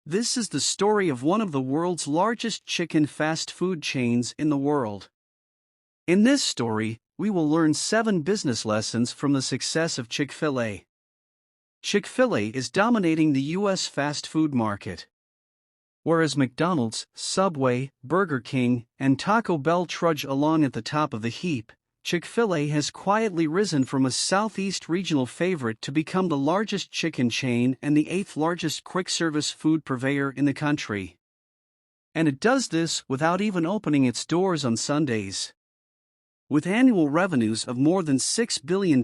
This is the story of one of the world's largest chicken fast food chains in the world. In this story, we will learn 7 business lessons from the success of Chick-fil-A. Chick-fil-A is dominating the U.S. fast food market. Whereas McDonald's, Subway, Burger King, and Taco Bell trudge along at the top of the heap, Chick-fil-A has quietly risen from a Southeast regional favorite to become the largest chicken chain and the 8th largest quick-service food purveyor in the country. And it does this without even opening its doors on Sundays. With annual revenues of more than $6 billion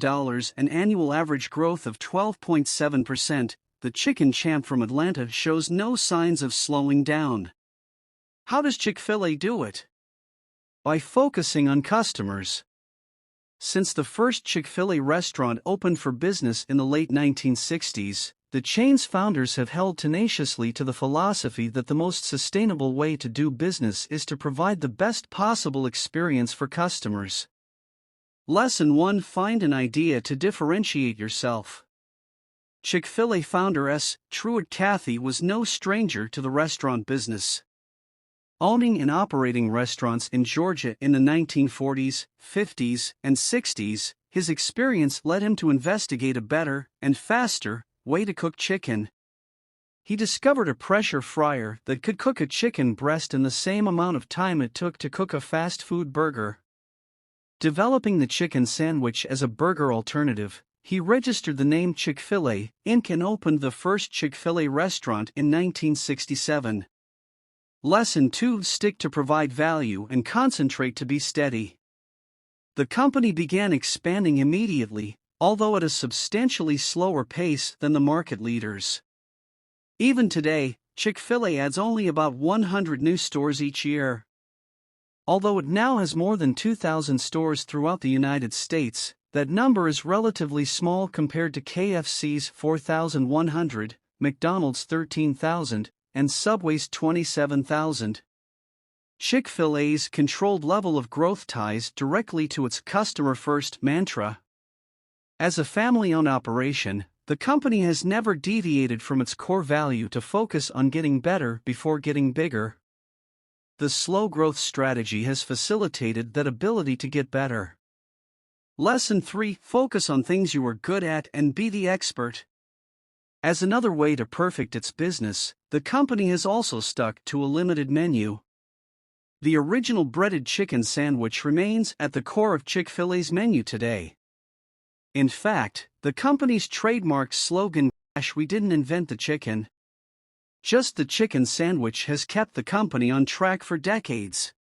and annual average growth of 12.7%, the chicken champ from Atlanta shows no signs of slowing down. How does Chick-fil-A do it? By focusing on customers. Since the first Chick-fil-A restaurant opened for business in the late 1960s, the chain's founders have held tenaciously to the philosophy that the most sustainable way to do business is to provide the best possible experience for customers. Lesson 1: Find an idea to differentiate yourself. Chick-fil-A founder Truett Cathy was no stranger to the restaurant business. Owning and operating restaurants in Georgia in the 1940s, 50s, and 60s, his experience led him to investigate a better and faster way to cook chicken. He discovered a pressure fryer that could cook a chicken breast in the same amount of time it took to cook a fast food burger. Developing the chicken sandwich as a burger alternative, he registered the name Chick-fil-A Inc. and opened the first Chick-fil-A restaurant in 1967. Lesson 2: Stick to provide value and concentrate to be steady. The company began expanding immediately, although at a substantially slower pace than the market leaders. Even today, Chick-fil-A adds only about 100 new stores each year. Although it now has more than 2,000 stores throughout the United States, that number is relatively small compared to KFC's 4,100, McDonald's 13,000, and Subway's 27,000. Chick-fil-A's controlled level of growth ties directly to its customer-first mantra. As a family-owned operation, the company has never deviated from its core value to focus on getting better before getting bigger. The slow growth strategy has facilitated that ability to get better. Lesson 3: Focus on things you are good at and be the expert. As another way to perfect its business, the company has also stuck to a limited menu. The original breaded chicken sandwich remains at the core of Chick-fil-A's menu today. In fact, the company's trademark slogan, "We didn't invent the chicken. Just the chicken sandwich," has kept the company on track for decades.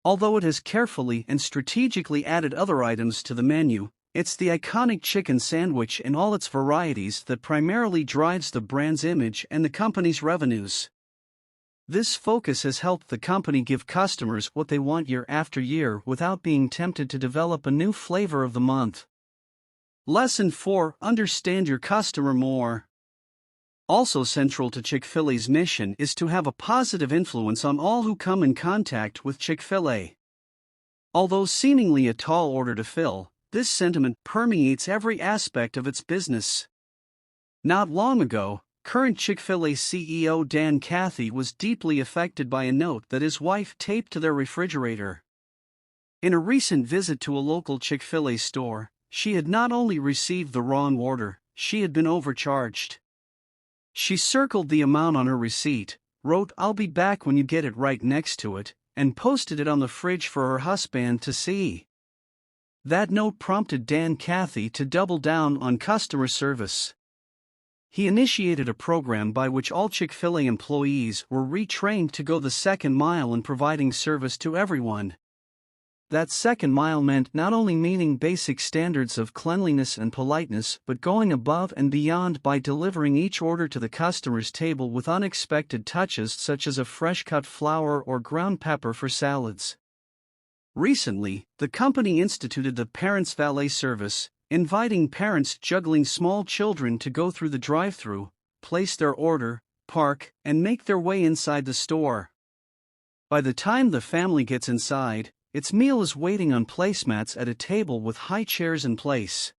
Although it has carefully and strategically added other items to the menu, it's the iconic chicken sandwich in all its varieties that primarily drives the brand's image and the company's revenues. This focus has helped the company give customers what they want year after year without being tempted to develop a new flavor of the month. Lesson 4: Understand your customer more. Also central to Chick-fil-A's mission is to have a positive influence on all who come in contact with Chick-fil-A. Although seemingly a tall order to fill, this sentiment permeates every aspect of its business. Not long ago, current Chick-fil-A CEO Dan Cathy was deeply affected by a note that his wife taped to their refrigerator. In a recent visit to a local Chick-fil-A store, she had not only received the wrong order, she had been overcharged. She circled the amount on her receipt, wrote "I'll be back when you get it" right next to it, and posted it on the fridge for her husband to see. That note prompted Dan Cathy to double down on customer service. He initiated a program by which all Chick-fil-A employees were retrained to go the second mile in providing service to everyone. That second mile meant not only meeting basic standards of cleanliness and politeness but going above and beyond by delivering each order to the customer's table with unexpected touches such as a fresh-cut flower or ground pepper for salads. Recently, the company instituted the Parents Valet service, inviting parents juggling small children to go through the drive-thru, place their order, park, and make their way inside the store. By the time the family gets inside, its meal is waiting on placemats at a table with high chairs in place.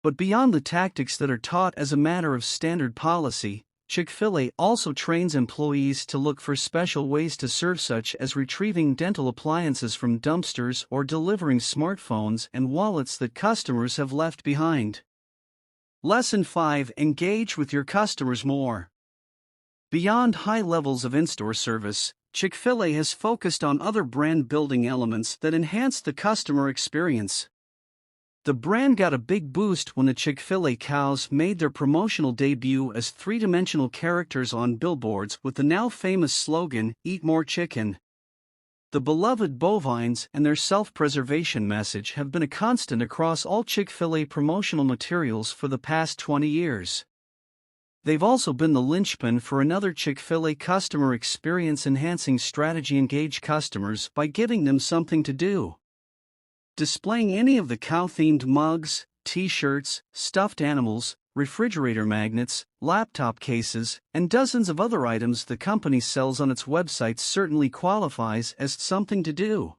But beyond the tactics that are taught as a matter of standard policy, Chick-fil-A also trains employees to look for special ways to serve, such as retrieving dental appliances from dumpsters or delivering smartphones and wallets that customers have left behind. Lesson 5: Engage with your customers more. Beyond high levels of in-store service, Chick-fil-A has focused on other brand-building elements that enhance the customer experience. The brand got a big boost when the Chick-fil-A cows made their promotional debut as three-dimensional characters on billboards with the now famous slogan, "Eat More Chicken." The beloved bovines and their self-preservation message have been a constant across all Chick-fil-A promotional materials for the past 20 years. They've also been the linchpin for another Chick-fil-A customer experience enhancing strategy: engage customers by giving them something to do. Displaying any of the cow-themed mugs, t-shirts, stuffed animals, refrigerator magnets, laptop cases, and dozens of other items the company sells on its website certainly qualifies as something to do.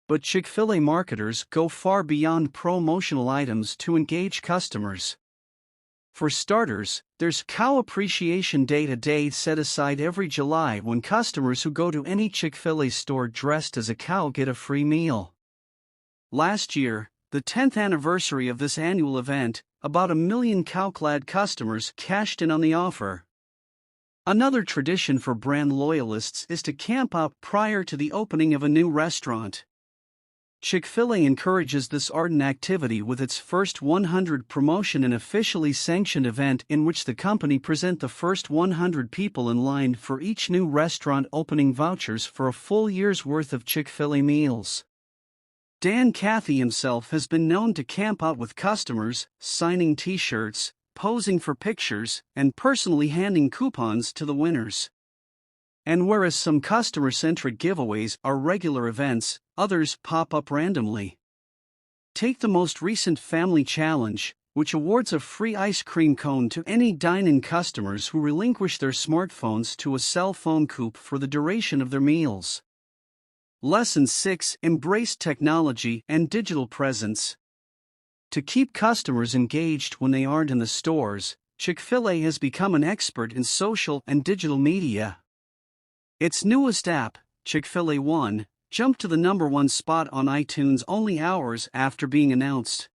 But Chick-fil-A marketers go far beyond promotional items to engage customers. For starters, there's Cow Appreciation Day, a day set aside every July when customers who go to any Chick-fil-A store dressed as a cow get a free meal. Last year, the 10th anniversary of this annual event, about 1 million cow-clad customers cashed in on the offer. Another tradition for brand loyalists is to camp out prior to the opening of a new restaurant. Chick-fil-A encourages this ardent activity with its First 100 promotion, an officially sanctioned event in which the company present the first 100 people in line for each new restaurant opening vouchers for a full year's worth of Chick-fil-A meals. Cathy himself has been known to camp out with customers, signing t-shirts, posing for pictures, and personally handing coupons to the winners. And whereas some customer-centric giveaways are regular events, others pop up randomly. Take the most recent Family Challenge, which awards a free ice cream cone to any dine-in customers who relinquish their smartphones to a cell phone coop for the duration of their meals. Lesson 6: Embrace technology and digital presence. To keep customers engaged when they aren't in the stores, Chick-fil-A has become an expert in social and digital media. Its newest app, Chick-fil-A One, jumped to the #1 spot on iTunes only hours after being announced.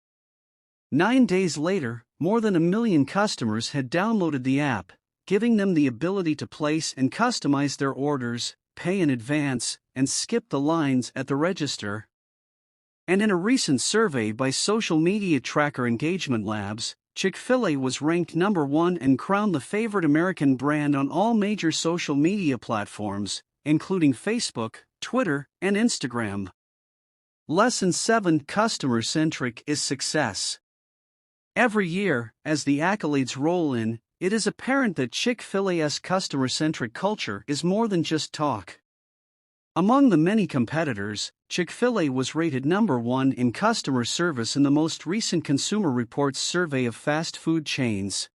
9 days later, more than 1 million customers had downloaded the app, giving them the ability to place and customize their orders, pay in advance, and skip the lines at the register. And in a recent survey by social media tracker Engagement Labs, Chick-fil-A was ranked #1 and crowned the favorite American brand on all major social media platforms, including Facebook, Twitter, and Instagram. Lesson 7: Customer-centric is success. Every year, as the accolades roll in, it is apparent that Chick-fil-A's customer-centric culture is more than just talk. Among the many competitors, Chick-fil-A was rated #1 in customer service in the most recent Consumer Reports survey of fast food chains.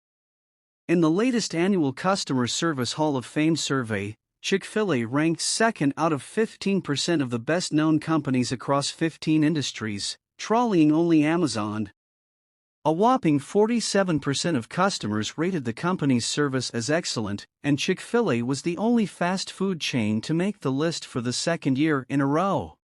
In the latest annual Customer Service Hall of Fame survey, Chick-fil-A ranked second out of 15% of the best-known companies across 15 industries, trolleying only Amazon. A whopping 47% of customers rated the company's service as excellent, and Chick-fil-A was the only fast food chain to make the list for the second year in a row.